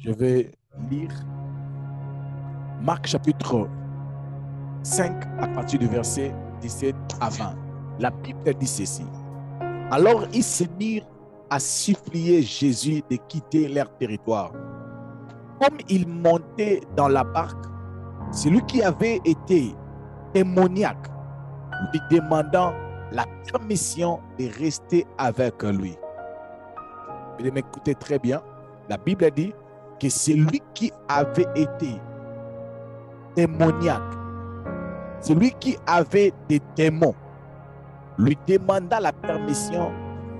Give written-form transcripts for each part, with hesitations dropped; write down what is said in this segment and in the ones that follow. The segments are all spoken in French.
Je vais lire Marc chapitre 5 à partir du verset 17 à 20. La Bible dit ceci. Alors ils se mirent à supplier Jésus de quitter leur territoire. Comme il montait dans la barque, celui qui avait été démoniaque lui demandant la permission de rester avec lui. Vous m'écoutez très bien. La Bible dit que celui qui avait été démoniaque, celui qui avait des démons, lui demanda la permission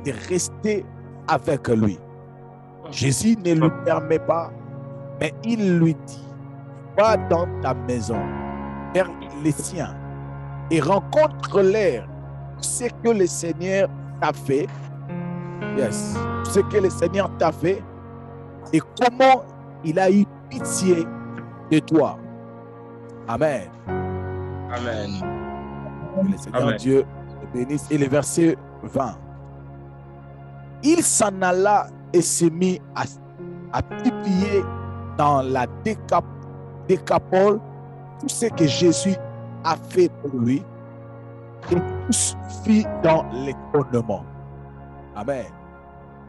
de rester avec lui. Jésus ne lui permet pas, mais il lui dit, va dans ta maison, vers les siens, et rencontre-leur ce que le Seigneur t'a fait. Yes, ce que le Seigneur t'a fait et comment il a eu pitié de toi. Amen. Amen. Que le Seigneur Amen. Dieu te bénisse. Et le verset 20. Il s'en alla et se mit à publier dans la Décapole tout ce que Jésus a fait pour lui, et tous fit dans l'étonnement. Amen.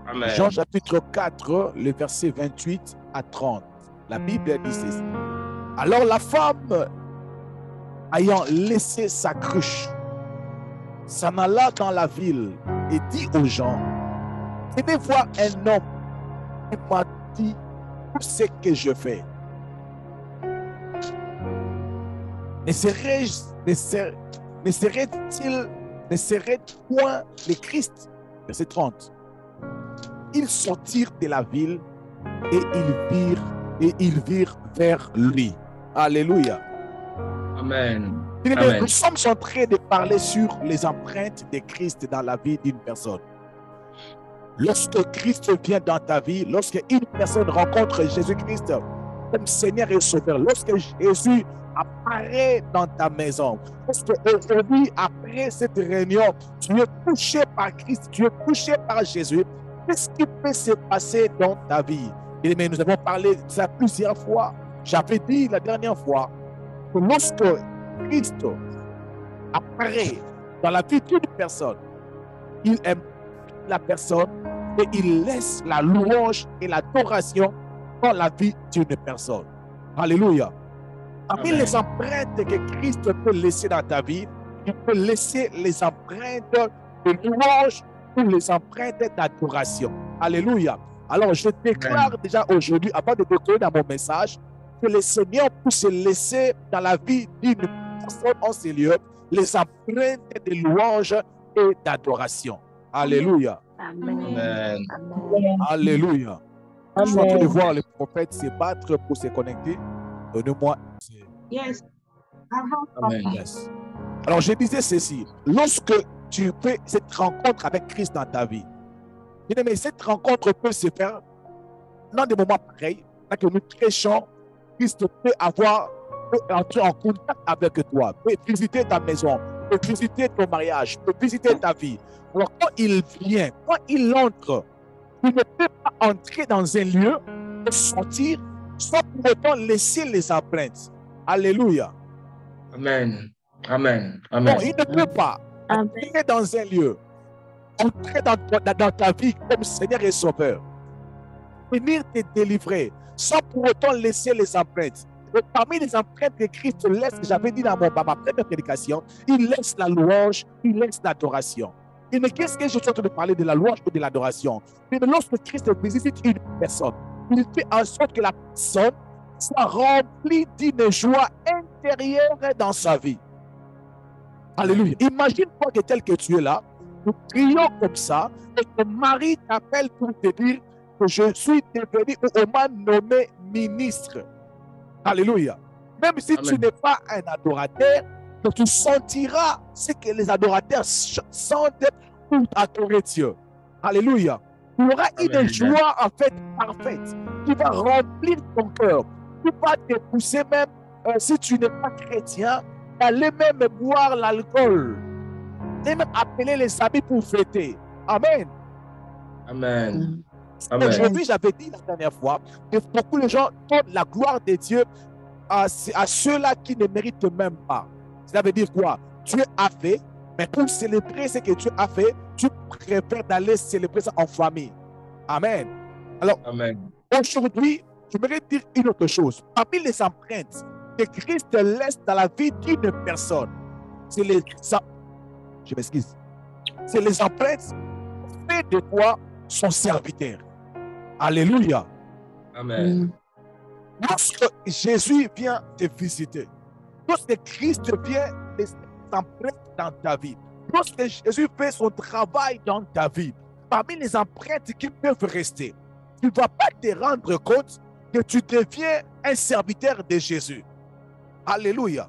Amen. Jean chapitre 4, le verset 28 à 30. La Bible dit ceci. Alors la femme, ayant laissé sa cruche, s'en alla dans la ville et dit aux gens, venez voir un homme qui m'a dit tout ce que je fais. Ne serait point le Christ? Verset 30. Ils sortirent de la ville et ils virent vers lui. Alléluia. Amen. Bien-aimés, Amen. nous sommes en train de parler sur les empreintes de Christ dans la vie d'une personne. Lorsque Christ vient dans ta vie, lorsque une personne rencontre Jésus-Christ comme Seigneur et Sauveur, lorsque Jésus apparaît dans ta maison, lorsque aujourd'hui, après cette réunion, tu es touché par Christ, tu es touché par Jésus, qu'est-ce qui peut se passer dans ta vie? Mais nous avons parlé de ça plusieurs fois. J'avais dit la dernière fois que lorsque Christ apparaît dans la vie d'une personne, il aime la personne et il laisse la louange et l'adoration dans la vie d'une personne. Alléluia. Parmi Amen. les empreintes que Christ peut laisser dans ta vie, il peut laisser les empreintes de louange ou les empreintes d'adoration. Alléluia. Alors, je déclare Amen. déjà aujourd'hui, avant de déclarer dans mon message, que le Seigneur puisse laisser dans la vie d'une personne en ces lieux les empreintes de louange et d'adoration. Alléluia. Amen. Alléluia. Je suis en train de voir les prophètes se battre pour se connecter. Donnez-moi. Yes. Amen. Yes. Alors, je disais ceci. Lorsque tu fais cette rencontre avec Christ dans ta vie, mais cette rencontre peut se faire dans des moments pareils, que nous prêchons, Christ peut entrer en contact avec toi, peut visiter ta maison, peut visiter ton mariage, peut visiter ta vie. Alors, quand il vient, quand il entre, il ne peut pas entrer dans un lieu et sortir sans pour autant laisser les empreintes. Alléluia. Amen. Amen. Non, Amen. il ne peut pas entrer dans un lieu, entrer dans ta vie comme Seigneur et Sauveur, venir te délivrer sans pour autant laisser les empreintes. Et parmi les empreintes que Christ laisse, j'avais dit dans ma première prédication, il laisse la louange, il laisse l'adoration. Et mais qu'est-ce que je suis en train de parler de la louange ou de l'adoration? Mais lorsque Christ visite une personne, il fait en sorte que la personne soit remplie d'une joie intérieure dans sa vie. Alléluia. Imagine-toi que tel que tu es là, nous prions comme ça, et ton mari t'appelle pour te dire que je suis devenu ou on m'a nommé ministre. Alléluia. Même si tu Amen. n'es pas un adorateur, mais tu sentiras ce que les adorateurs sentent pour adorer Dieu. Alléluia. Il y aura une Amen. joie en fait parfaite qui va remplir ton cœur. Tu vas te pousser même, si tu n'es pas chrétien, d'aller même boire l'alcool. Et même appeler les amis pour fêter. Amen. Amen. Amen. Aujourd'hui, j'avais dit la dernière fois que beaucoup de gens donnent la gloire de Dieu à ceux-là qui ne méritent même pas. Cela veut dire quoi? Dieu a fait, mais pour célébrer ce que Dieu a fait, tu préfères d'aller célébrer ça en famille. Amen. Alors, Amen. aujourd'hui, je voudrais dire une autre chose. Parmi les empreintes que Christ laisse dans la vie d'une personne, c'est les... Je m'excuse. C'est les empreintes fait de toi son serviteur. Alléluia. Amen. Lorsque Jésus vient te visiter, lorsque Christ vient t'emprunter dans ta vie, lorsque Jésus fait son travail dans ta vie, parmi les empreintes qui peuvent rester, tu ne vas pas te rendre compte que tu deviens un serviteur de Jésus. Alléluia.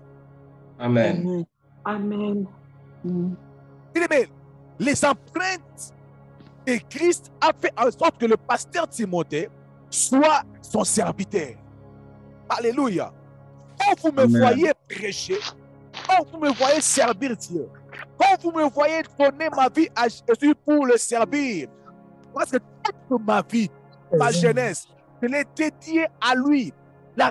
Amen. Amen. Bien-aimé, les empreintes de Christ a fait en sorte que le pasteur Timothée soit son serviteur. Alléluia. Quand vous me Amen. voyez prêcher, quand vous me voyez servir Dieu, quand vous me voyez donner ma vie à Jésus pour le servir, parce que toute ma vie, ma jeunesse, je l'ai dédiée à lui. La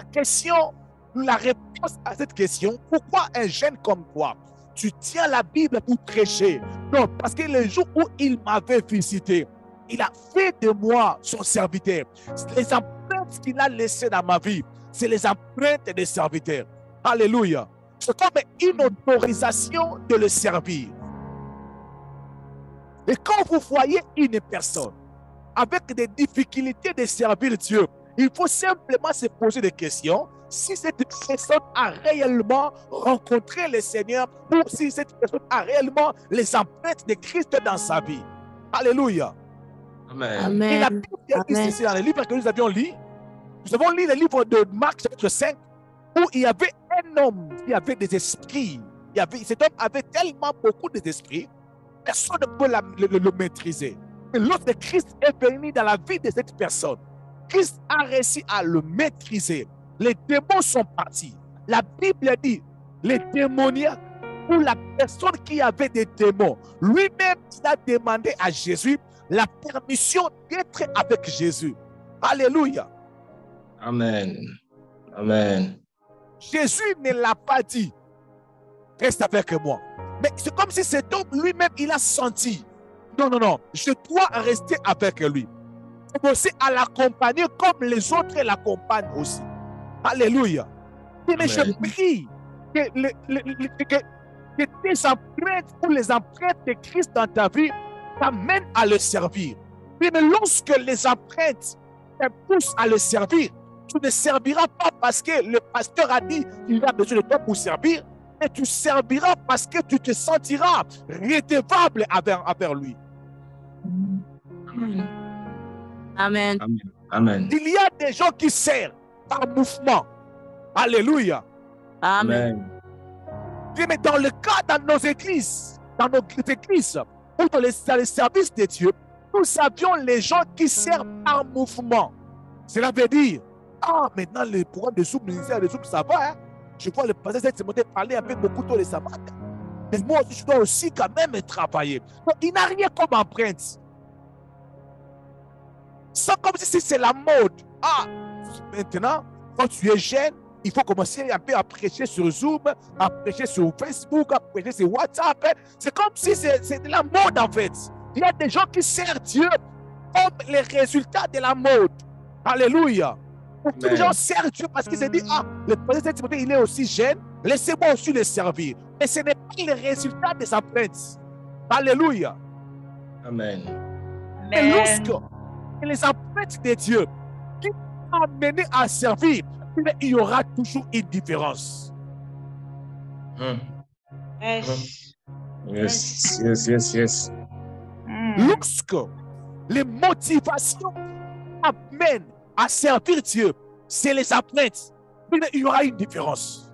réponse à cette question, pourquoi un jeune comme toi, tu tiens la Bible pour prêcher? Non, parce que le jour où il m'avait visité, il a fait de moi son serviteur. Les empreintes qu'il a laissées dans ma vie, c'est les empreintes des serviteurs. Alléluia. C'est comme une autorisation de le servir. Et quand vous voyez une personne avec des difficultés de servir Dieu, il faut simplement se poser des questions. Si cette personne a réellement rencontré le Seigneur ou si cette personne a réellement les empreintes de Christ dans sa vie. Alléluia. Amen. Et la Bible dit ceci dans le livre que nous avions lu. Nous avons lu le livre de Marc chapitre 5 où il y avait un homme qui avait des esprits. Cet homme avait tellement beaucoup d'esprits, personne ne peut le maîtriser. Mais lorsque Christ est venu dans la vie de cette personne, Christ a réussi à le maîtriser. Les démons sont partis. La Bible dit, les démoniaques ou la personne qui avait des démons, lui-même, il a demandé à Jésus la permission d'être avec Jésus. Alléluia. Amen. Amen. Jésus ne l'a pas dit, reste avec moi. Mais c'est comme si cet homme lui-même, il a senti, non, non, non, je dois rester avec lui. Commencer à l'accompagner comme les autres l'accompagnent aussi. Alléluia. Mais je prie que tes empreintes ou les empreintes de Christ dans ta vie t'amènent à le servir. Mais lorsque les empreintes te poussent à le servir, tu ne serviras pas parce que le pasteur a dit qu'il a besoin de toi pour servir, mais tu serviras parce que tu te sentiras redevable envers lui. Amen. Amen. Amen. Il y a des gens qui servent par mouvement. Alléluia. Amen. Mais dans le cas, dans nos églises, ou dans les services de Dieu, nous avions les gens qui servent par mouvement. Cela veut dire, maintenant le programme de Zoom, le ministère de Zoom, ça va. Hein? Je vois le pasteur Timothée parler avec beaucoup de les sabbats. Mais moi aussi, je dois aussi quand même travailler. Donc, il n'a rien comme empreinte. C'est comme si c'est la mode. Maintenant, quand tu es jeune, il faut commencer un peu à prêcher sur Zoom, à prêcher sur Facebook, à prêcher sur WhatsApp. C'est comme si c'est de la mode en fait. Il y a des gens qui servent Dieu comme les résultats de la mode. Alléluia. Beaucoup de gens servent Dieu parce qu'ils se disent, le pasteur Timothée, il est aussi jeune, laissez-moi aussi le servir. Mais ce n'est pas le résultat des empreintes. Alléluia. Amen. Et lorsque les empreintes de Dieu qui t'ont amené à servir, il y aura toujours une différence. Yes. Lorsque les motivations amènent à servir Dieu, c'est les empreintes, il y aura une différence.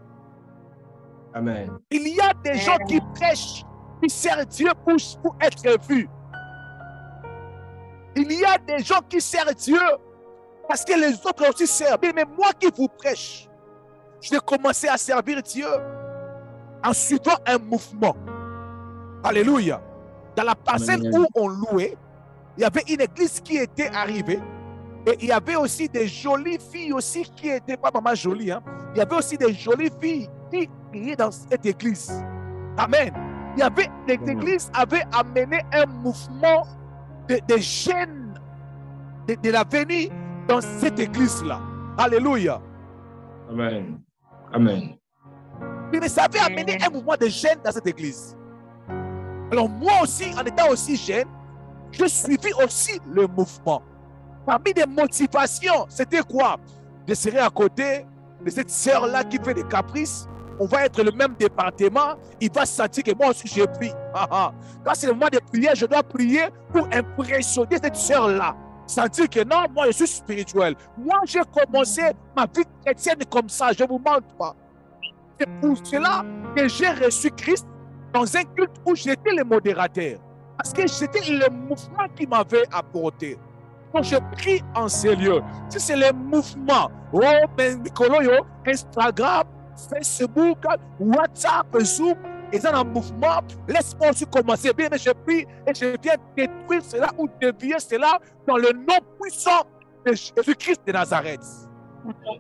Amen. Il y a des gens qui prêchent, qui servent Dieu pour être vus. Il y a des gens qui servent Dieu parce que les autres aussi servent. Mais moi qui vous prêche, je vais commencer à servir Dieu en suivant un mouvement. Alléluia. Dans la parcelle où on louait, il y avait une église qui était arrivée. Et il y avait aussi des jolies filles aussi qui étaient pas vraiment jolies. Hein. Il y avait aussi des jolies filles qui priaient dans cette église. Amen. Il y avait, l'église avait amené un mouvement de jeunes de l'avenir dans cette église-là. Alléluia. Amen. Amen. Mais ça avait amené un mouvement de jeunes dans cette église. Alors moi aussi, en étant aussi jeune, je suivis aussi le mouvement. Parmi les motivations, c'était quoi? Je serai à côté de cette sœur-là qui fait des caprices. On va être le même département. Il va sentir que moi aussi j'ai pris. Quand c'est le moment de prier, je dois prier pour impressionner cette sœur-là. Sentir que non, moi je suis spirituel. Moi j'ai commencé ma vie chrétienne comme ça. Je ne vous mente pas. C'est pour cela que j'ai reçu Christ dans un culte où j'étais le modérateur. Parce que c'était le mouvement qui m'avait apporté. Donc je prie en sérieux. Si c'est le mouvement, oh, ben, Nicolo, Instagram, Facebook, WhatsApp, Zoom, ils ont un mouvement, laisse-moi aussi commencer. Bien, mais je prie et je viens détruire cela ou dévier cela dans le nom puissant de Jésus-Christ de Nazareth.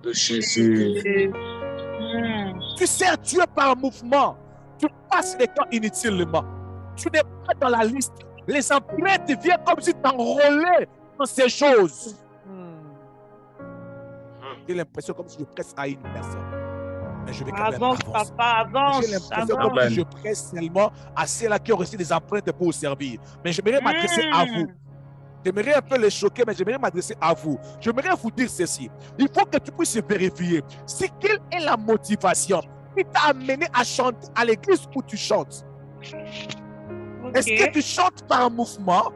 De Jésus. Tu sers Dieu par mouvement. Tu passes les temps inutilement. Tu n'es pas dans la liste. Les empreintes viennent comme si tu t'enrôlais dans ces choses. J'ai l'impression comme si je presse à une personne. Mais je vais quand même Avance, avancer. papa, avance. J'ai l'impression comme si je presse seulement à ceux-là qui ont reçu des empreintes pour vous servir. Mais j'aimerais m'adresser à vous. J'aimerais un peu les choquer, mais j'aimerais m'adresser à vous. J'aimerais vous dire ceci. Il faut que tu puisses vérifier. C'est quelle est la motivation qui t'a amené à chanter à l'église où tu chantes? Est-ce que tu chantes par mouvement?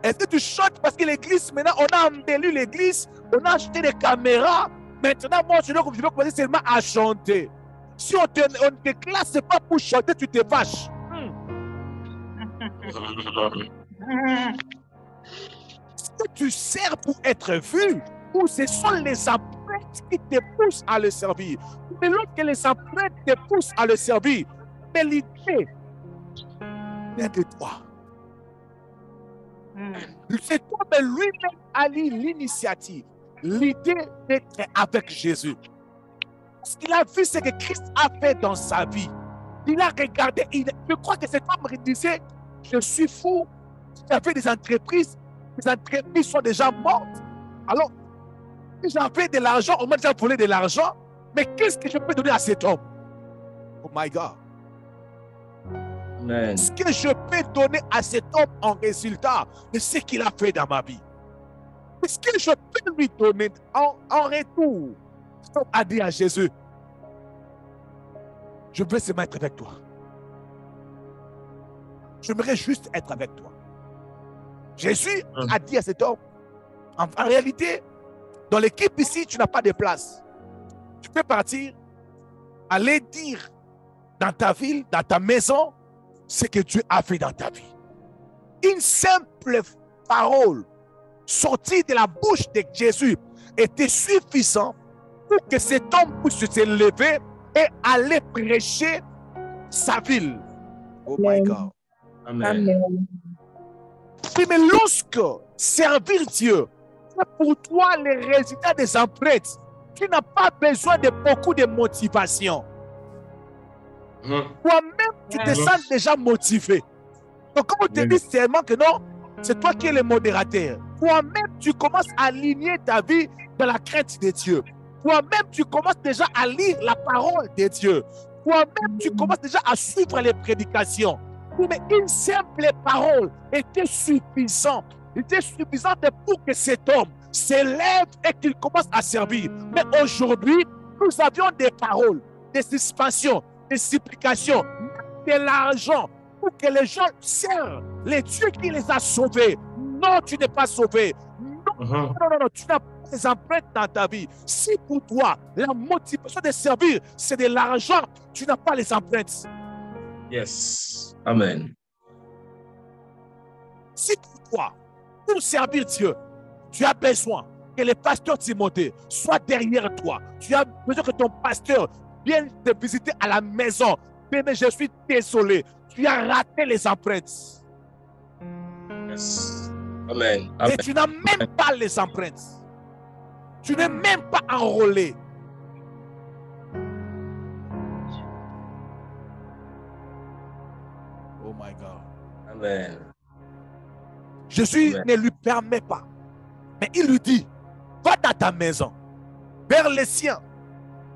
Est-ce que tu chantes parce que l'église, maintenant, on a embelli l'église, on a acheté des caméras. Maintenant, moi, je dois commencer seulement à chanter. Si on ne te classe pas pour chanter, tu te vaches. Est-ce que tu sers pour être vu ou ce sont les empreintes qui te poussent à le servir? Mais lorsque les empreintes te poussent à le servir, mais l'idée vient de toi. C'est toi-même lui-même a eu l'initiative, l'idée d'être avec Jésus. Ce qu'il a vu, c'est que Christ a fait dans sa vie. Il a regardé, je crois que cet homme disait, je suis fou, j'avais des entreprises sont déjà mortes. Alors, si j'avais de l'argent, on m'a déjà volé de l'argent, mais qu'est-ce que je peux donner à cet homme? Oh my God. Ce que je peux donner à cet homme en résultat de ce qu'il a fait dans ma vie? Est-ce que je peux lui donner en retour? Cet homme a dit à Jésus, je veux se mettre avec toi. J'aimerais juste être avec toi. Jésus a dit à cet homme, en réalité, dans l'équipe ici, tu n'as pas de place. Tu peux partir, aller dire dans ta ville, dans ta maison, ce que Dieu a fait dans ta vie. Une simple parole sortie de la bouche de Jésus était suffisante pour que cet homme puisse se lever et aller prêcher sa ville. Oh my God. Amen. Oui, mais lorsque servir Dieu, c'est pour toi les résultats des empreintes, tu n'as pas besoin de beaucoup de motivation. Toi-même, tu te sens déjà motivé. Donc, comme on te dit seulement que non, c'est toi qui es le modérateur. Toi-même, tu commences à aligner ta vie dans la crainte de Dieu. Toi-même, tu commences déjà à lire la parole de Dieu. Toi-même, tu commences déjà à suivre les prédications. Mais une simple parole était suffisante. Était suffisante pour que cet homme s'élève et qu'il commence à servir. Mais aujourd'hui, nous avions des paroles, des expansions, des supplications, de l'argent pour que les gens servent les dieux qui les a sauvés. Non, tu n'es pas sauvé. Non, non, tu n'as pas des empreintes dans ta vie. Si pour toi, la motivation de servir, c'est de l'argent, tu n'as pas les empreintes. Yes. Amen. Si pour toi, pour servir Dieu, tu as besoin que le pasteur Timothée soit derrière toi. Tu as besoin que ton pasteur vienne te visiter à la maison. Mais je suis désolé, tu as raté les empreintes. Yes. Amen. Et Amen. tu n'as même pas les empreintes. Tu n'es même pas enrôlé. Oh my God. Amen. Jésus Amen. ne lui permet pas. Mais il lui dit, va dans ta maison, vers les siens,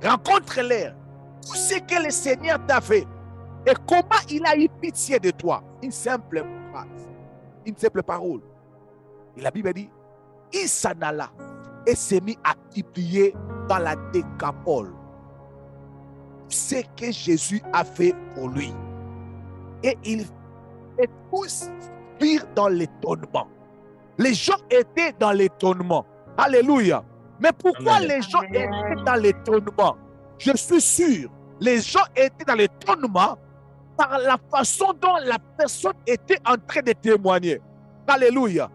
rencontre-les, tout ce que le Seigneur t'a fait et comment il a eu pitié de toi. Une simple phrase, une simple parole. Et la Bible dit, il s'en alla et s'est mis à publier dans la Décapole ce que Jésus a fait pour lui. Et tous firent dans l'étonnement. Les gens étaient dans l'étonnement. Alléluia. Mais pourquoi Amen. les gens étaient dans l'étonnement? Je suis sûr, les gens étaient dans l'étonnement par la façon dont la personne était en train de témoigner. Alléluia.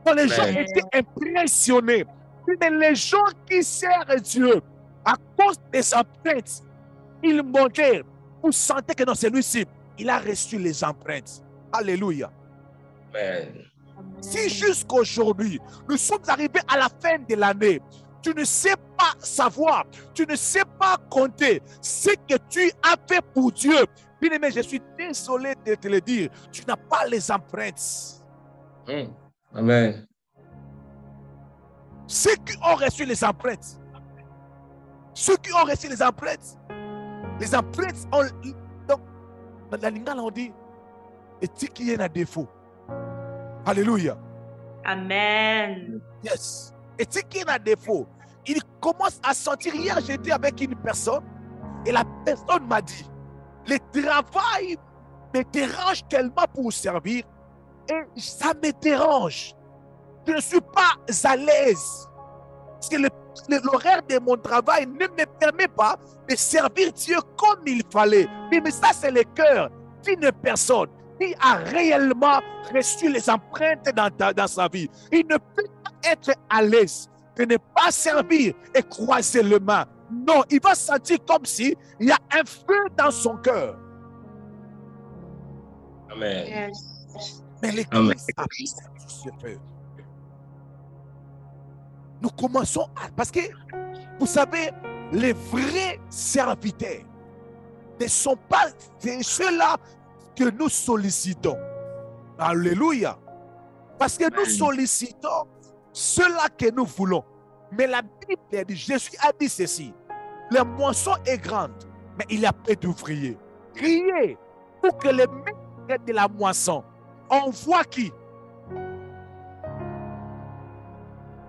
Donc les gens Amen. étaient impressionnés. Mais les gens qui servent Dieu, à cause des empreintes, ils montaient. Vous sentez que dans celui-ci, il a reçu les empreintes. Alléluia. Amen. Si jusqu'aujourd'hui, nous sommes arrivés à la fin de l'année, tu ne sais pas savoir, tu ne sais pas compter ce que tu as fait pour Dieu. Bien-aimé, je suis désolé de te le dire, tu n'as pas les empreintes. Amen. Ceux qui ont reçu les empreintes, les empreintes ont, donc, dans la lingala on dit, et qui est un défaut. Alléluia. Amen. Yes. Et ce qui est un défaut, il commence à sentir. Hier, j'étais avec une personne et la personne m'a dit, le travail me dérange tellement pour servir et ça me dérange. Je ne suis pas à l'aise. Parce que l'horaire de mon travail ne me permet pas de servir Dieu comme il fallait. Mais ça, c'est le cœur d'une personne qui a réellement reçu les empreintes dans sa vie. Il ne peut pas être à l'aise de ne pas servir et croiser les mains. Non, il va sentir comme si il y a un feu dans son cœur. Amen. Yes. Mais l'Église a pris ce feu. Nous commençons à... Parce que, vous savez, les vrais serviteurs ne sont pas ceux-là que nous sollicitons. Alléluia. Parce que nous sollicitons ceux-là que nous voulons. Mais la Bible dit, Jésus a dit ceci, la moisson est grande, mais il y a peu d'ouvriers. Criez pour que les maîtres de la moisson envoient qui?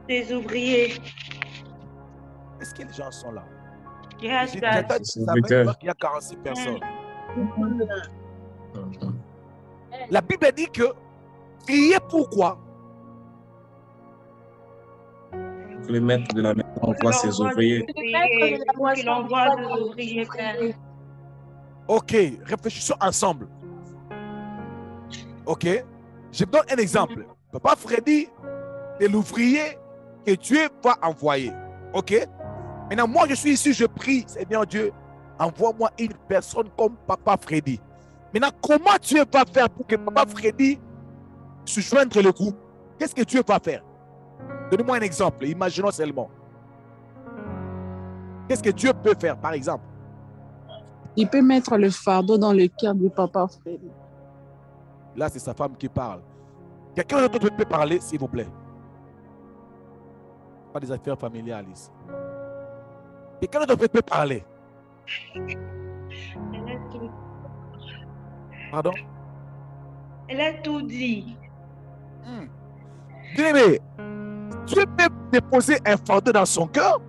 Des ouvriers. Est-ce que les gens sont là? Yes, J'ai God. entendu ça veut dire qu'il y a 46 personnes. La Bible dit que criez pourquoi? Que le maître de la maison envoie ses ouvriers. Qu'il envoie des ouvriers, Père. Ok, réfléchissons ensemble. Ok, je donne un exemple. Papa Freddy est l'ouvrier que Dieu va envoyer. Ok, maintenant moi je suis ici, je prie, Seigneur Dieu, envoie-moi une personne comme Papa Freddy. Maintenant, comment Dieu va faire pour que Papa Freddy se joigne le groupe? Qu'est-ce que Dieu va faire? Donnez-moi un exemple, imaginons seulement. Qu'est-ce que Dieu peut faire, par exemple? Il peut mettre le fardeau dans le cœur du Papa Freddy. Là, c'est sa femme qui parle. Quelqu'un d'autre peut parler, s'il vous plaît? Pas des affaires familiales ici. Quelqu'un d'autre peut parler? Pardon? Elle a tout dit. Bien aimé, Dieu peut déposer un fardeau dans son cœur.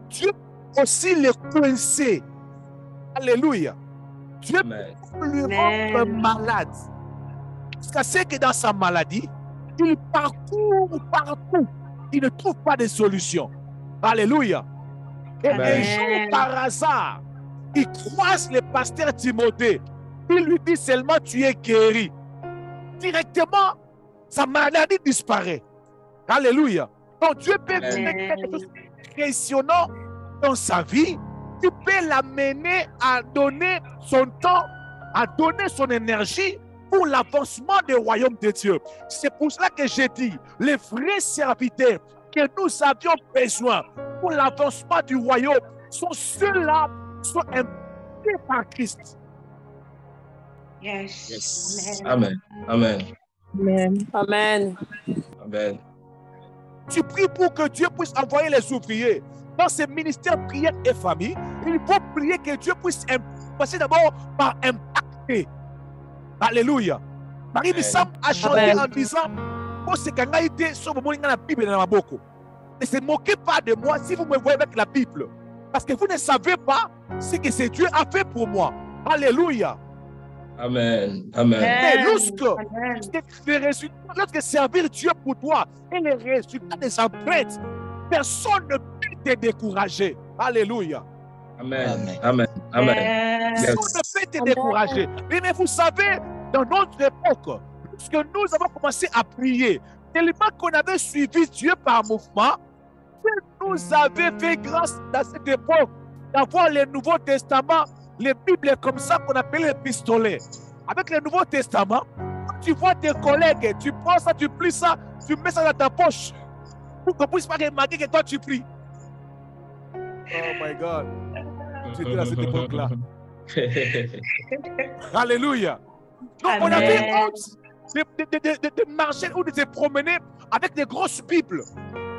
Dieu peut aussi le coincer. Alléluia. Dieu peut lui rendre malade. Parce que c'est que dans sa maladie, il parcourt partout. Il ne trouve pas de solution. Alléluia. Et un jour, par hasard, il croise le pasteur Timothée. Il lui dit seulement, tu es guéri. Directement, sa maladie disparaît. Alléluia. Donc Dieu peut faire quelque chose d'impressionnant dans sa vie. Tu peux l'amener à donner son temps, à donner son énergie pour l'avancement du royaume de Dieu. C'est pour cela que j'ai dit, les vrais serviteurs que nous avions besoin pour l'avancement du royaume sont ceux-là qui sont impliqués par Christ. Yes. Yes. Amen. Amen. Amen. Amen. Amen. Amen. Tu pries pour que Dieu puisse envoyer les ouvriers dans ces ministères prière et famille. Il faut prier que Dieu puisse passer d'abord par impacter. Alléluia. Marie Bissam a chanté Amen. en disant oh, c'est quand il était sur le moment la Bible dans la bouche. Ne se moquez pas de moi si vous me voyez avec la Bible. Parce que vous ne savez pas ce que c'est Dieu a fait pour moi. Alléluia. Amen. Amen. Mais lorsque Amen. servir Dieu pour toi et les résultats des empreintes, personne ne peut te décourager. Alléluia. Amen. Amen. Amen. Personne ne peut te décourager. Mais vous savez, dans notre époque, lorsque nous avons commencé à prier, tellement qu'on avait suivi Dieu par mouvement, Dieu nous avait fait grâce dans cette époque d'avoir le Nouveau Testament, les Bibles comme ça qu'on appelle les pistolets. Avec le Nouveau Testament, quand tu vois tes collègues, tu prends ça, tu plies ça, tu mets ça dans ta poche pour qu'on ne puisse pas remarquer que toi tu pries. Oh my God. J'étais à cette époque-là. Alléluia. Donc on avait honte de marcher ou de se promener avec des grosses Bibles.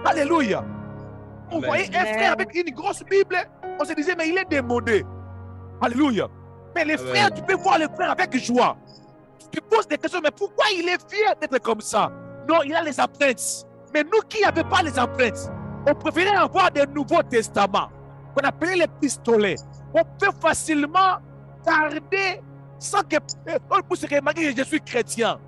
Alléluia. On voyait un frère avec une grosse Bible, on se disait mais il est démodé. Alléluia. Mais les frères, tu peux voir les frères avec joie. Tu poses des questions, mais pourquoi il est fier d'être comme ça? Non, il a les empreintes. Mais nous qui n'avions pas les empreintes, on préférait avoir des Nouveaux Testaments, qu'on appelait les pistolets. On peut facilement garder sans que on puisse remarquer que je suis chrétien.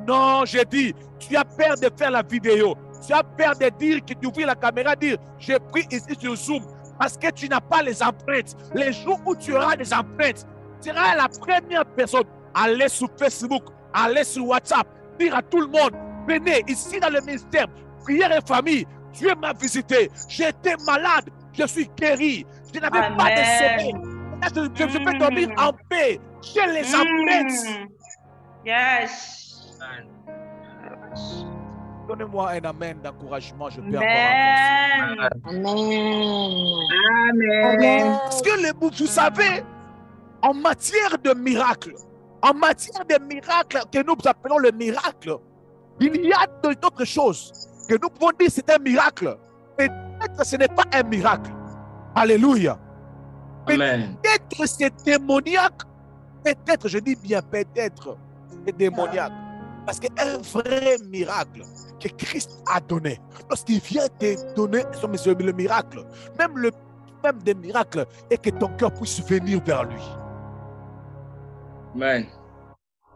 Non, j'ai dit, tu as peur de faire la vidéo. Tu as peur de dire que tu ouvres la caméra, dire, j'ai pris ici sur Zoom. Parce que tu n'as pas les empreintes. Les jours où tu auras des empreintes, tu seras la première personne à aller sur Facebook, à aller sur WhatsApp, dire à tout le monde, venez ici dans le ministère, prière et famille, Dieu m'a visité, j'étais malade, je suis guéri, je n'avais pas de sommeil. Je peux dormir en paix, j'ai les empreintes. Yes. Donnez-moi un amen d'encouragement, je peux encore avancer. Amen. Amen. Parce que vous savez, en matière de miracle, que nous appelons le miracle, il y a d'autres choses que nous pouvons dire c'est un miracle. Peut-être ce n'est pas un miracle. Alléluia. Amen. Peut-être c'est démoniaque. Peut-être, je dis bien peut-être, c'est démoniaque. Parce qu'un vrai miracle que Christ a donné, lorsqu'il vient te donner le miracle, même des miracles, et que ton cœur puisse venir vers lui. Amen.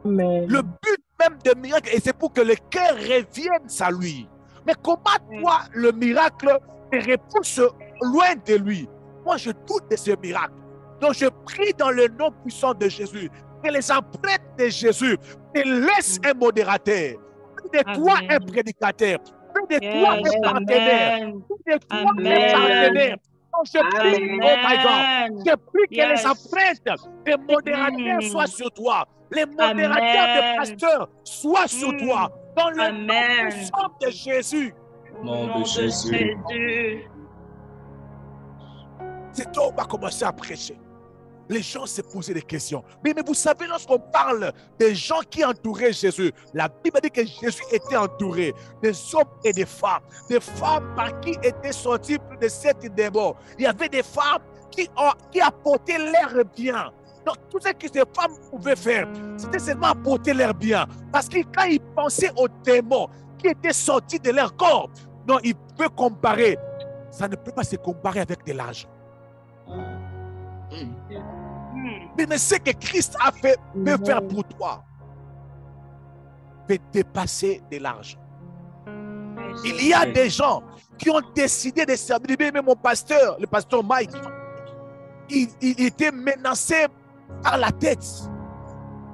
Le but même des miracles, et c'est pour que le cœur revienne à lui. Mais comment toi, le miracle, te repousse loin de lui? Moi, je doute de ce miracle. Donc, je prie dans le nom puissant de Jésus, que les empreintes de Jésus te laissent un modérateur, de toi un prédicateur, de toi un partenaire, de toi un partenaire. Donc, je prie, oh my God, je prie que les empreintes des modérateurs soient sur toi, les modérateurs des pasteurs soient sur toi, dans le nom puissant de Jésus. Nom de Jésus. C'est toi on va commencer à prêcher. Les gens se posaient des questions. Mais vous savez, lorsqu'on parle des gens qui entouraient Jésus, la Bible dit que Jésus était entouré des hommes et des femmes par qui étaient sortis plus de 7 démons. Il y avait des femmes qui apportaient leur bien. Donc, tout ce que ces femmes pouvaient faire, c'était seulement apporter leur bien. Parce que quand ils pensaient aux démons qui étaient sortis de leur corps, non, ils pouvaient comparer. Ça ne peut pas se comparer avec de l'argent. Mais ce que Christ a fait, peut faire pour toi, peut dépasser de l'argent. Il y a des gens qui ont décidé de servir. Même mon pasteur, le pasteur Mike, il était menacé par la tête.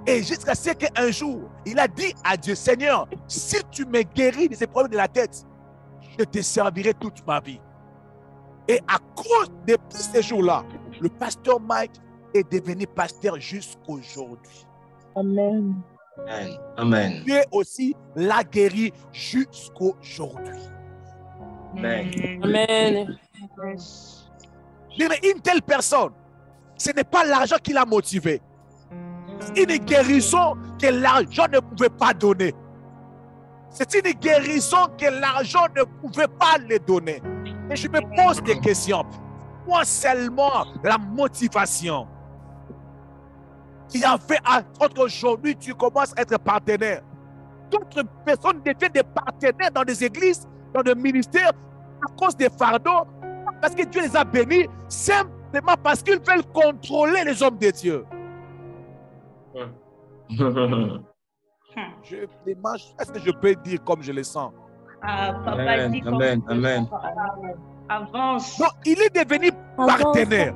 Et jusqu'à ce qu'un jour, il a dit à Dieu, Seigneur, si tu me guéris de ces problèmes de la tête, je te servirai toute ma vie. Et à cause de ces jours-là, le pasteur Mike est devenu pasteur jusqu'aujourd'hui. Amen. Amen. Dieu aussi l'a guéri jusqu'aujourd'hui. Amen. Amen. Mais une telle personne, ce n'est pas l'argent qui l'a motivé. Une guérison que l'argent ne pouvait pas donner. C'est une guérison que l'argent ne pouvait pas le donner. Et je me pose des questions. Moi seulement la motivation qui a fait qu'aujourd'hui tu commences à être partenaire. D'autres personnes deviennent des partenaires dans des églises, dans des ministères, à cause des fardeaux, parce que Dieu les a bénis, simplement parce qu'ils veulent contrôler les hommes de Dieu. Je demande, est-ce que je peux dire comme je le sens? Ah, papa Amen, dit comme amen, amen. avance. Donc, il est devenu partenaire.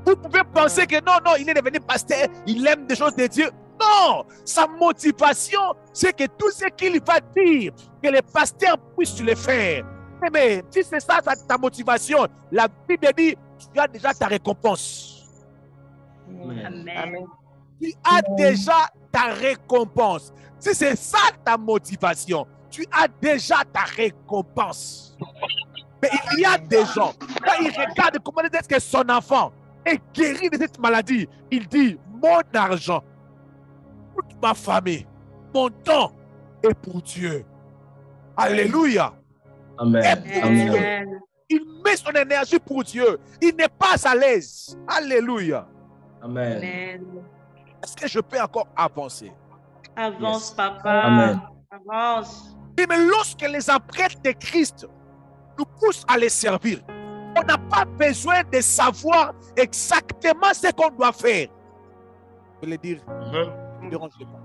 Vous pouvez penser que non, il est devenu pasteur, il aime des choses de Dieu. Non, sa motivation, c'est que tout ce qu'il va dire, que les pasteurs puissent le faire. Mais si c'est ça ta motivation, la Bible dit, tu as déjà ta récompense. Amen. Tu as déjà ta récompense. Si c'est ça ta motivation, tu as déjà ta récompense. Mais il y a des gens, quand ils regardent comment est-ce que son enfant est guéri de cette maladie, il dit, mon argent, toute ma famille, mon temps est pour Dieu. Alléluia. Amen. Et pour Dieu. Amen. Il met son énergie pour Dieu. Il n'est pas à l'aise. Alléluia. Amen. Amen. Est-ce que je peux encore avancer? Avance, Yes. papa. Amen. Avance. Mais lorsque les apôtres de Christ nous poussent à les servir, on n'a pas besoin de savoir exactement ce qu'on doit faire. Je vais le dire, ne me dérangez pas.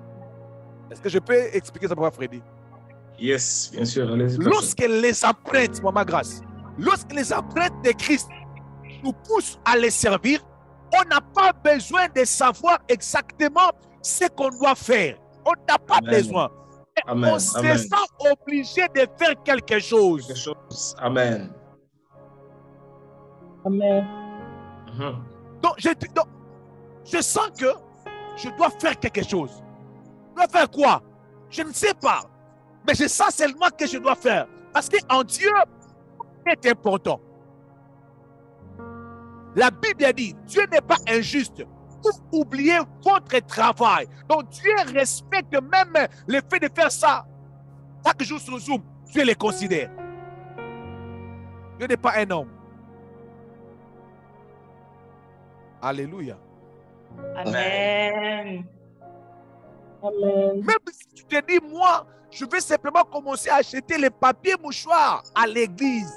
Est-ce que je peux expliquer ça pour Freddy? Yes, bien sûr. Allez-y, pasteur. Lorsque les apôtres, Maman Grâce, lorsque les apôtres de Christ nous poussent à les servir, on n'a pas besoin de savoir exactement ce qu'on doit faire. On n'a pas Amen. besoin. Mais Amen. on se Amen. sent obligé de faire quelque chose. Quelque chose. Amen. Amen. Mhm. Donc, je sens que je dois faire quelque chose. Je dois faire quoi? Je ne sais pas. Mais je sens seulement que je dois faire. Parce qu'en Dieu, c'est important. La Bible dit, Dieu n'est pas injuste pour oublier votre travail. Donc Dieu respecte même le fait de faire ça. Chaque jour sur Zoom, Dieu les considère. Dieu n'est pas un homme. Alléluia. Amen. Amen. Même si tu te dis, moi, je vais simplement commencer à acheter les papiers mouchoirs à l'église.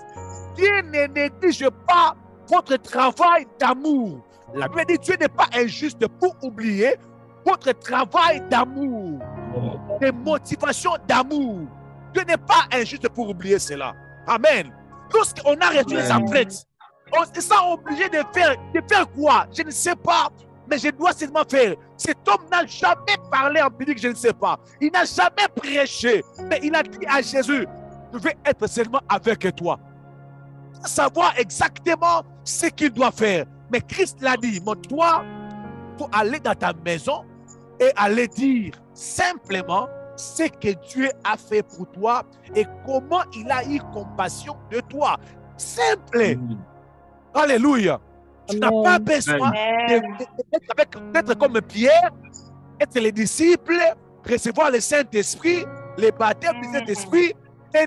Dieu ne néglige pas votre travail d'amour. La Bible dit, Dieu n'est pas injuste pour oublier votre travail d'amour, des motivations d'amour. Dieu n'est pas injuste pour oublier cela. Amen. Lorsqu'on a reçu les apôtres, on se sent obligé de faire quoi? Je ne sais pas, mais je dois seulement faire. Cet homme n'a jamais parlé en public, je ne sais pas. Il n'a jamais prêché, mais il a dit à Jésus, je vais être seulement avec toi. Savoir exactement ce qu'il doit faire. Mais Christ l'a dit, mais toi, il faut aller dans ta maison et aller dire simplement ce que Dieu a fait pour toi et comment il a eu compassion de toi. Simple. Alléluia. Tu n'as pas besoin d'être comme Pierre, être les disciples, recevoir le Saint-Esprit, les baptêmes du Saint-Esprit et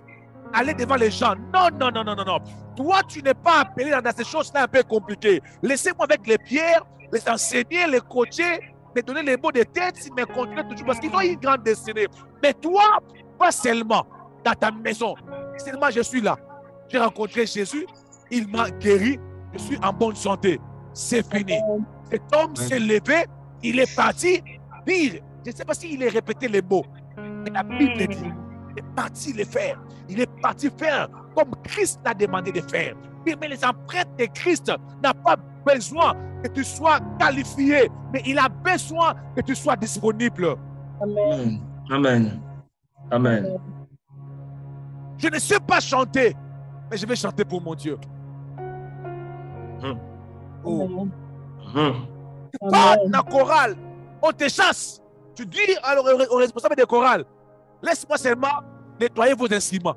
aller devant les gens. Non, non, non, non, non, non. Toi, tu n'es pas appelé dans ces choses-là un peu compliquées. Laissez-moi avec les pierres, les enseigner, les coacher, les donner les mots de tête, mais continuer toujours parce qu'ils ont une grande destinée. Mais toi, pas seulement dans ta maison. Seulement, je suis là. J'ai rencontré Jésus, il m'a guéri, je suis en bonne santé. C'est fini. Cet homme s'est levé, il est parti. Pire, je ne sais pas s'il a répété les mots. Mais la Bible dit, il est parti les faire. Il est parti faire comme Christ l'a demandé de faire. Mais les apôtres de Christ n'ont pas besoin que tu sois qualifié, mais il a besoin que tu sois disponible. Amen. Amen. Amen. Je ne sais pas chanter, mais je vais chanter pour mon Dieu. Oh. Mhm. Tu pars dans la chorale, on te chasse. Tu dis alors au responsable des chorales, laisse-moi seulement nettoyer vos instruments.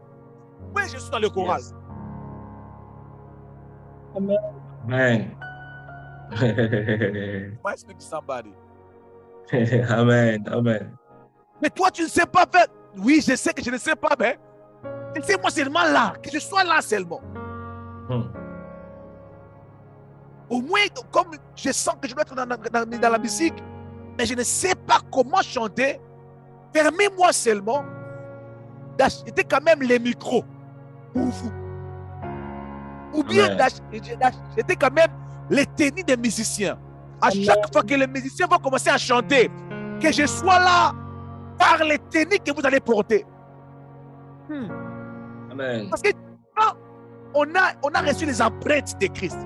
Oui, je suis dans le choral. Yes. Amen. Why speak to somebody? Amen. Amen. Mais toi, tu ne sais pas faire. Oui, je sais que je ne sais pas, mais laissez-moi seulement là, que je sois là seulement. Au moins, comme je sens que je dois être dans la musique, mais je ne sais pas comment chanter, permets-moi seulement d'acheter quand même les micros pour vous. Ou bien d'acheter quand même les tenues des musiciens. À chaque fois que les musiciens vont commencer à chanter, que je sois là par les tenues que vous allez porter. Amen. Parce que quand on a reçu les empreintes de Christ,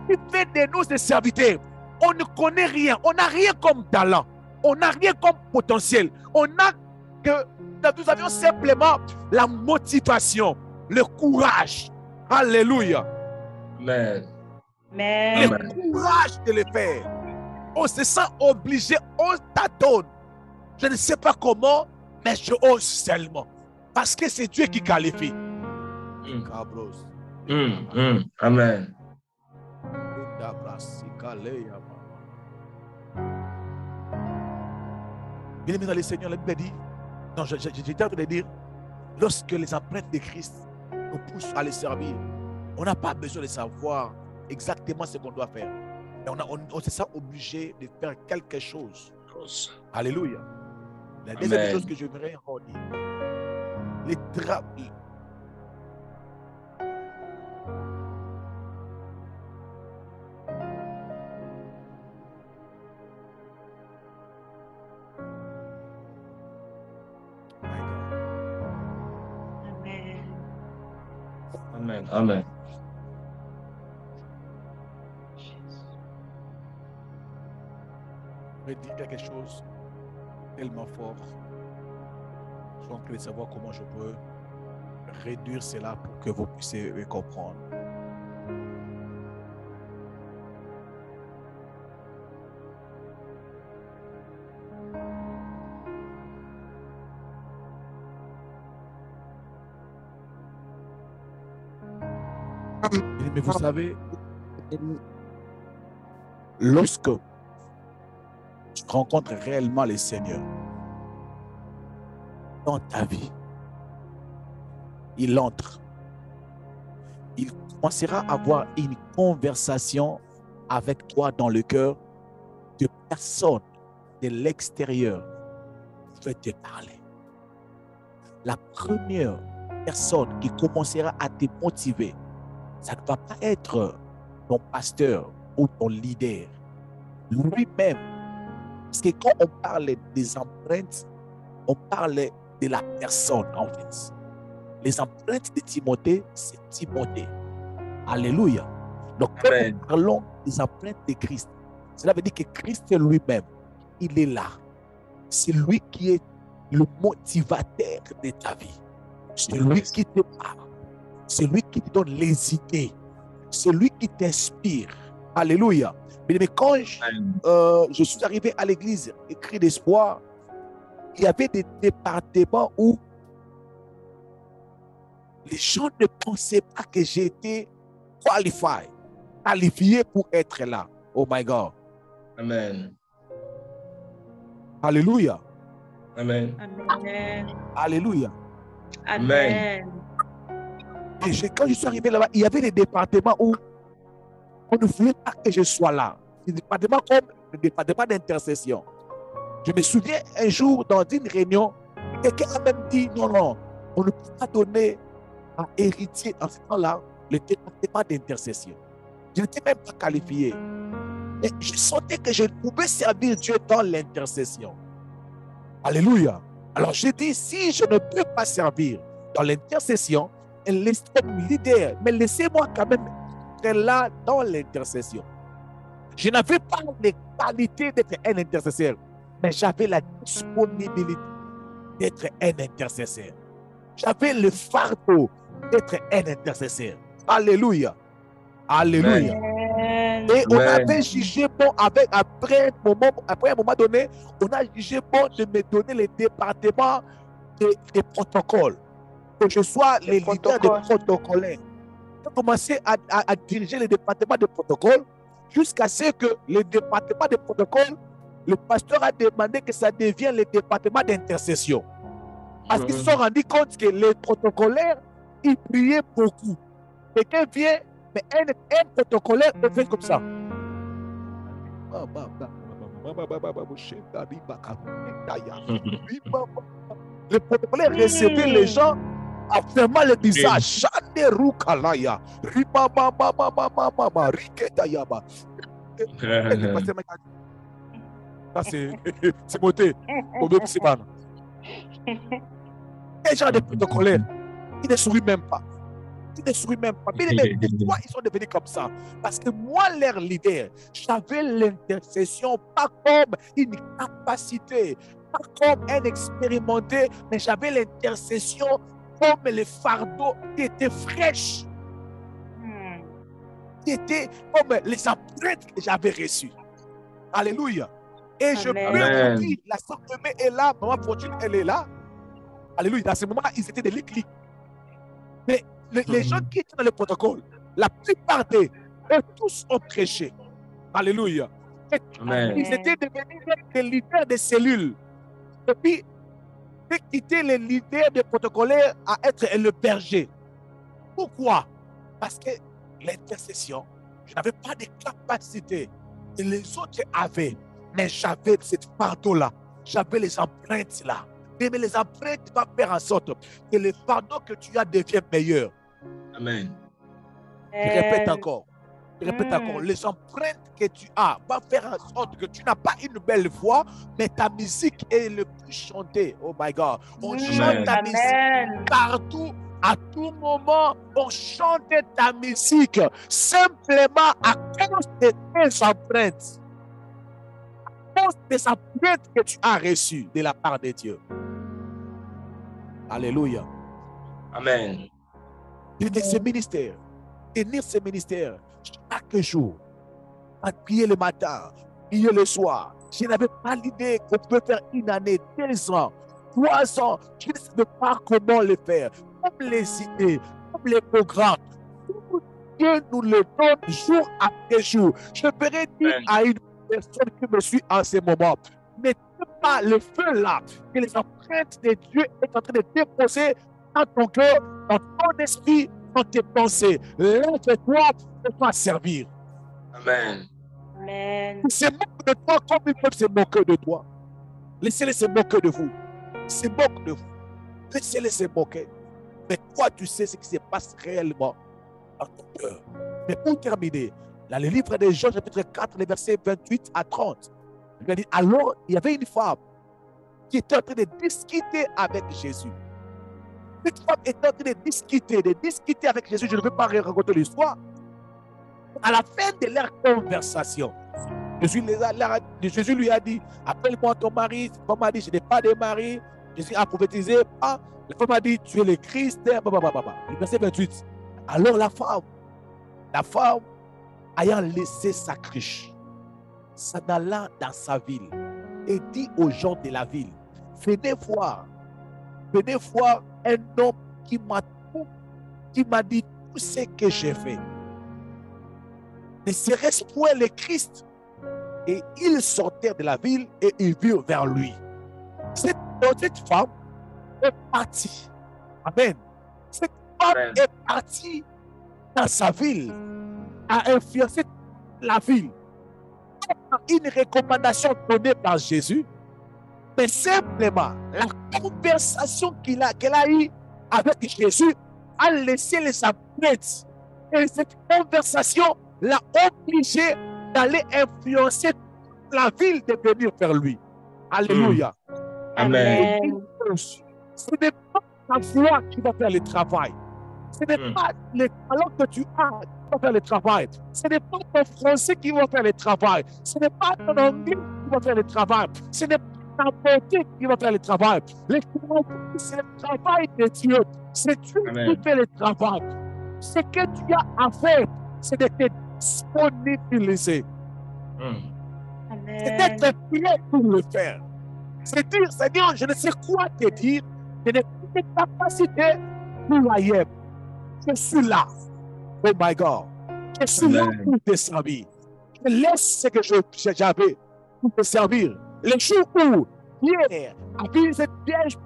il fait de nous des serviteurs. On ne connaît rien. On n'a rien comme talent. On n'a rien comme potentiel. Nous avions simplement la motivation, le courage. Alléluia. Amen. Le courage de le faire. On se sent obligé, on tâtonne. Je ne sais pas comment, mais je ose seulement. Parce que c'est Dieu qui qualifie. Amen. Bien aimé dans le Seigneur, la Bible dit, non, j'étais en train de dire, lorsque les empreintes de Christ nous poussent à les servir, on n'a pas besoin de savoir exactement ce qu'on doit faire. Mais on se sent obligé de faire quelque chose. Alléluia. La deuxième chose que je voudrais encore dire, les travaux. Amen. Amen. Je vais dire quelque chose tellement fort. Je suis en train de savoir comment je peux réduire cela pour que vous puissiez comprendre. Mais vous savez, lorsque tu rencontres réellement le Seigneur dans ta vie, il entre. Il commencera à avoir une conversation avec toi dans le cœur de personne de l'extérieur qui veut te parler. La première personne qui commencera à te motiver, ça ne va pas être ton pasteur ou ton leader. Lui-même. Parce que quand on parle des empreintes, on parle de la personne en fait. Les empreintes de Timothée, c'est Timothée. Alléluia. Donc, quand nous parlons des empreintes de Christ, cela veut dire que Christ lui-même, il est là. C'est lui qui est le motivateur de ta vie. C'est lui qui te parle. C'est lui qui te donne les idées. C'est lui qui t'inspire. Alléluia. Mais quand je suis arrivé à l'église, Cri d'Espoir, il y avait des départements où les gens ne pensaient pas que j'étais qualifié pour être là. Oh my God. Amen. Alléluia. Amen. Amen. Alléluia. Amen. Et quand je suis arrivé là-bas, il y avait des départements où on ne voulait pas que je sois là. Des départements comme le département d'intercession. Je me souviens un jour dans une réunion, quelqu'un a même dit non, on ne peut pas donner à héritier en ce temps-là le département d'intercession. Je n'étais même pas qualifié. Mais je sentais que je pouvais servir Dieu dans l'intercession. Alléluia. Alors j'ai dit, si je ne peux pas servir dans l'intercession, laissez-moi leader, mais laissez-moi quand même être là dans l'intercession. Je n'avais pas les qualités d'être un intercesseur, mais j'avais la disponibilité d'être un intercesseur. J'avais le fardeau d'être un intercesseur. Alléluia. Alléluia. Amen. Et on Amen. avait jugé bon après un moment donné, on a jugé bon de me donner les départements des protocoles. Que je sois les leaders des protocolaires. J'ai commencé à diriger les départements de protocole jusqu'à ce que le département de protocole, le pasteur a demandé que ça devienne le département d'intercession. Parce qu'ils se sont rendus compte que les protocolaires, ils priaient beaucoup. Quelqu'un vient, mais un protocolaire peut faire comme ça. Le protocolaire recevait les gens en fermant le visage. Ça, c'est beauté. Les gens de protocolaire, ils ne sourient même pas. Ils ne sourient même pas. Mais pourquoi ils sont devenus comme ça? Parce que moi, leur leader, j'avais l'intercession pas comme une capacité, pas comme un expérimenté, mais j'avais l'intercession comme le fardeau qui était fraîche, qui était comme les empreintes que j'avais reçues. Alléluia. Et je peux vous dire, la sœur Aimée est là, maman Fortune, elle est là. Alléluia. Dans ce moment-là, ils étaient des clics. Mais les gens qui étaient dans le protocole, la plupart d'eux, tous ont prêché. Alléluia. Ils étaient devenus des leaders de cellules. Et puis, ils quittaient les leaders des protocolaires à être le berger. Pourquoi? Parce que l'intercession, je n'avais pas de capacité que les autres avaient, mais j'avais cette fardeau-là, j'avais les empreintes-là. Mais les empreintes vont faire en sorte que le fardeau que tu as devient meilleur. Amen. Je répète encore. Les empreintes que tu as vont faire en sorte que tu n'as pas une belle voix, mais ta musique est le plus chantée. Oh my God. On chante ta musique partout, à tout moment. On chante ta musique simplement à cause de tes empreintes. À cause des empreintes que tu as reçues de la part de Dieu. Alléluia. Amen. Tenir ce ministère chaque jour, à prier le matin, prier le soir. Je n'avais pas l'idée qu'on peut faire une année, 2 ans, 3 ans. Je ne savais pas comment le faire. Comme les idées, comme les programmes. Dieu nous le donne jour après jour. Je pourrais dire à une personne qui me suit en ce moment, mettez pas le feu là, que les empreintes de Dieu est en train de déposer dans ton cœur, dans ton esprit, dans tes pensées. Lève-toi et toi servir. Amen. Amen. Ils se moquent de toi comme ils peuvent se moquer de toi. Laissez-les se moquer de vous. Ils se moquent de vous. Laissez-les se moquer. Mais toi, tu sais ce qui se passe réellement dans ton cœur. Mais pour terminer, dans le livre de Jean, chapitre 4, les versets 28 à 30, il dit, alors, il y avait une femme qui était en train de discuter avec Jésus. Cette femme était en train de discuter avec Jésus. Je ne veux pas raconter l'histoire. À la fin de leur conversation, Jésus lui a dit, appelle-moi ton mari. La femme a dit, je n'ai pas de mari. Jésus a prophétisé. La femme a dit, tu es le Christ. Le verset 28. Alors la femme, ayant laissé sa cruche, s'en alla dans sa ville et dit aux gens de la ville, venez voir un homme qui m'a dit tout ce que j'ai fait. Ne serait-ce point le Christ? Et ils sortirent de la ville et ils virent vers lui. Cette femme est partie. Amen. Cette femme est partie dans sa ville, a influencé la ville. Une recommandation donnée par Jésus, mais simplement la conversation qu'elle a eue avec Jésus a laissé les empreintes. Et cette conversation l'a obligé d'aller influencer la ville de venir vers lui. Alléluia. Amen. Ce n'est pas ta voix qui va faire le travail. Ce n'est pas le talent que tu as qui va faire le travail. Ce n'est pas ton français qui va faire le travail. Ce n'est pas ton anglais qui va faire le travail. Ce n'est pas ta beauté qui va faire le travail. C'est le travail de Dieu. C'est Dieu qui fait le travail. Ce que tu as à faire, c'est de te disponibiliser. C'est Amen. d'être prêt pour le faire. C'est dire, Seigneur, je ne sais quoi te dire. Je n'ai pas de capacité pour ailleurs. Je suis là. Oh my God. Je suis là pour te servir. Je laisse ce que j'avais pour te servir. Les jours où Pierre a vu cette piège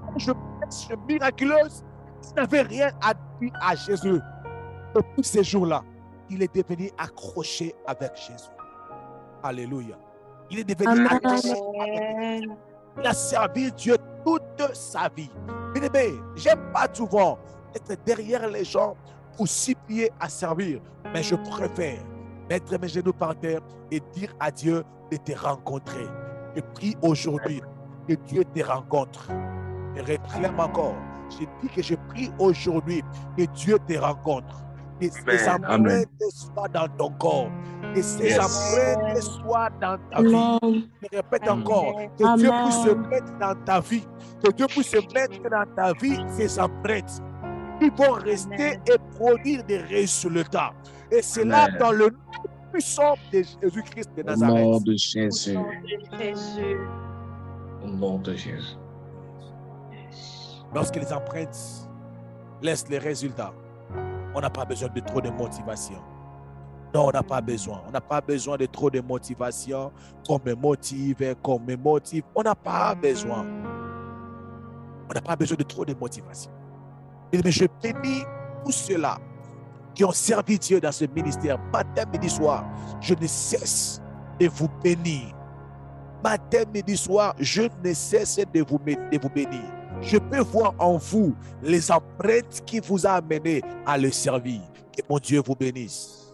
miraculeuse, il n'avait rien à dire à Jésus. Depuis ces jours-là, il est devenu accroché avec Jésus. Alléluia. Il est devenu accroché avec Jésus. Il a servi Dieu toute sa vie. Bien-aimé, j'aime pas souvent être derrière les gens pour supplier à servir, mais je préfère mettre mes genoux par terre et dire à Dieu de te rencontrer. Je prie aujourd'hui que Dieu te rencontre. Je réclame encore. Je dis que je prie aujourd'hui que Dieu te rencontre. Que ces empreintes soient dans ton corps. Que ces empreintes soient dans ta vie. Je répète encore. Que Dieu puisse se mettre dans ta vie. Que Dieu puisse se mettre dans ta vie ces empreintes. Ils vont rester et produire des résultats. Et c'est là dans le nom puissant de Jésus-Christ de Nazareth. Au nom de Jésus. Au nom de Jésus. Au nom de Jésus. Lorsque les empreintes laissent les résultats, on n'a pas besoin de trop de motivation. Non, on n'a pas besoin. On n'a pas besoin de trop de motivation. Qu'on me motive, qu'on me motive. On n'a pas besoin. On n'a pas besoin de trop de motivation. Mais je bénis tous ceux-là qui ont servi Dieu dans ce ministère. Matin, midi, soir, je ne cesse de vous bénir. Matin, midi, soir, je ne cesse de vous bénir. Je peux voir en vous les empreintes qui vous a amené à le servir. Que mon Dieu vous bénisse.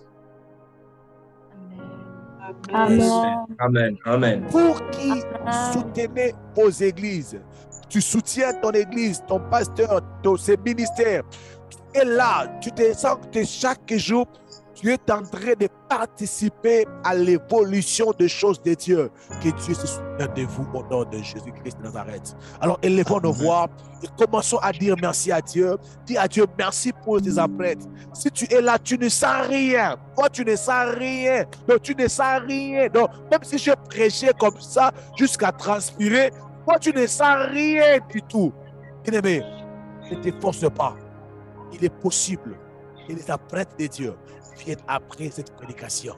Amen. Amen. Amen. Pour qui soutenez vos églises, tu soutiens ton église, ton pasteur, ses ministères. Et là, tu te sens que chaque jour, tu es en train de participer à l'évolution des choses de Dieu. Que Dieu se souvienne de vous au nom de Jésus-Christ de Nazareth. Alors, élevons nos voix et commençons à dire merci à Dieu. Dis à Dieu merci pour tes empreintes. Si tu es là, tu ne sens rien. Toi, tu ne sens rien. Donc, tu ne sens rien. Donc, même si je prêchais comme ça jusqu'à transpirer, toi, tu ne sens rien du tout. Bien-aimé, ne t'efforce pas. Il est possible que les empreintes de Dieu viennent après cette prédication.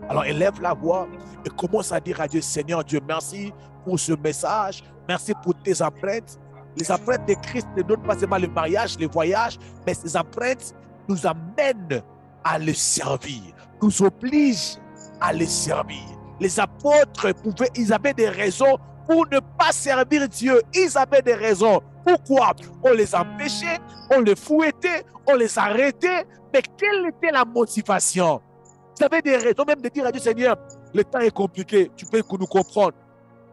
Alors élève la voix et commence à dire à Dieu, Seigneur Dieu, merci pour ce message, merci pour tes empreintes. Les empreintes de Christ ne donnent pas seulement le mariage, le voyage, mais ces empreintes nous amènent à le servir, nous obligent à le servir. Les apôtres ils avaient des raisons pour ne pas servir Dieu. Ils avaient des raisons. Pourquoi? On les empêchait, on les fouettait, on les arrêtait. Mais quelle était la motivation? Vous avez des raisons même de dire à Dieu, Seigneur, le temps est compliqué, tu peux nous comprendre.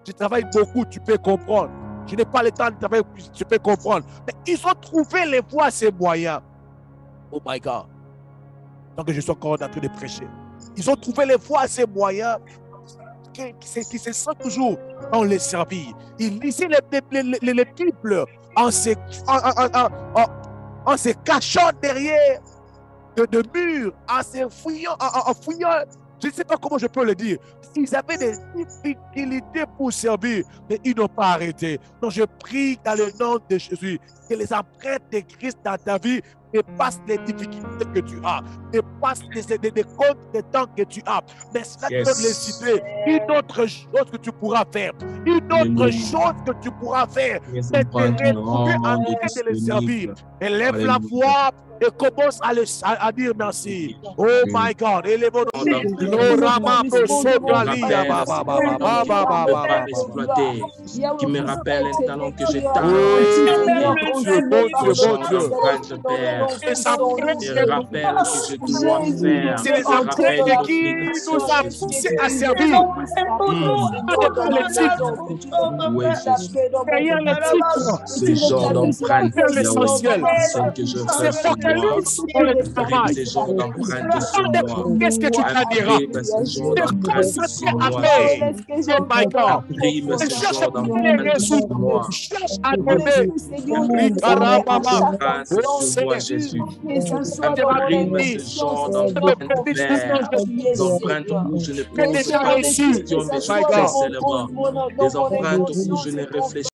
Je travaille beaucoup, tu peux comprendre. Je n'ai pas le temps de travailler, tu peux comprendre. Mais ils ont trouvé les voies, ces moyens. Oh my God. Tant que je suis encore en train de prêcher. Ils ont trouvé les voies, ces moyens qui se sentent toujours dans les servir. Ils lisaient les Bibles en se cachant derrière de murs, en se fouillant, en fouillant. Je ne sais pas comment je peux le dire. Ils avaient des difficultés pour servir, mais ils n'ont pas arrêté. Donc je prie dans le nom de Jésus que les empreintes de Christ dans ta vie dépassent les difficultés que tu as, dépassent les contre-temps que tu as. Mais cela donne les citer. Une autre chose que tu pourras faire, une autre chose que tu pourras faire, c'est te retrouver en train de les servir. Élève la voix et commence à dire merci. Oh my God, élève-nous. Qui me rappelle un talent que j'ai tant. Je rappelle que je dois faire. C'est les empreintes qui nous a poussé à servir. Ce genre d'empreinte, l'essentiel. que je fais. Félix pour le travail. Ces genres d'empreintes Le sur temps moi. de qu'est-ce que tu t'addiras? Imprime ce genre Te d'empreintes concentrer sur à moi. faire. Oh my God. Imprime Je ce cherche genre à les d'empreintes résoudre. sur moi. Je cherche à donner. Ricarababa. Grâce Oh sur moi, Seigneur. Jésus. Que ma Imprime vie, ce genre que mes d'empreintes provisions, vers des empreintes où je ne que pense déjà pas, réussi. question, mais je My fais God. seulement. Des empreintes où je ne réfléchis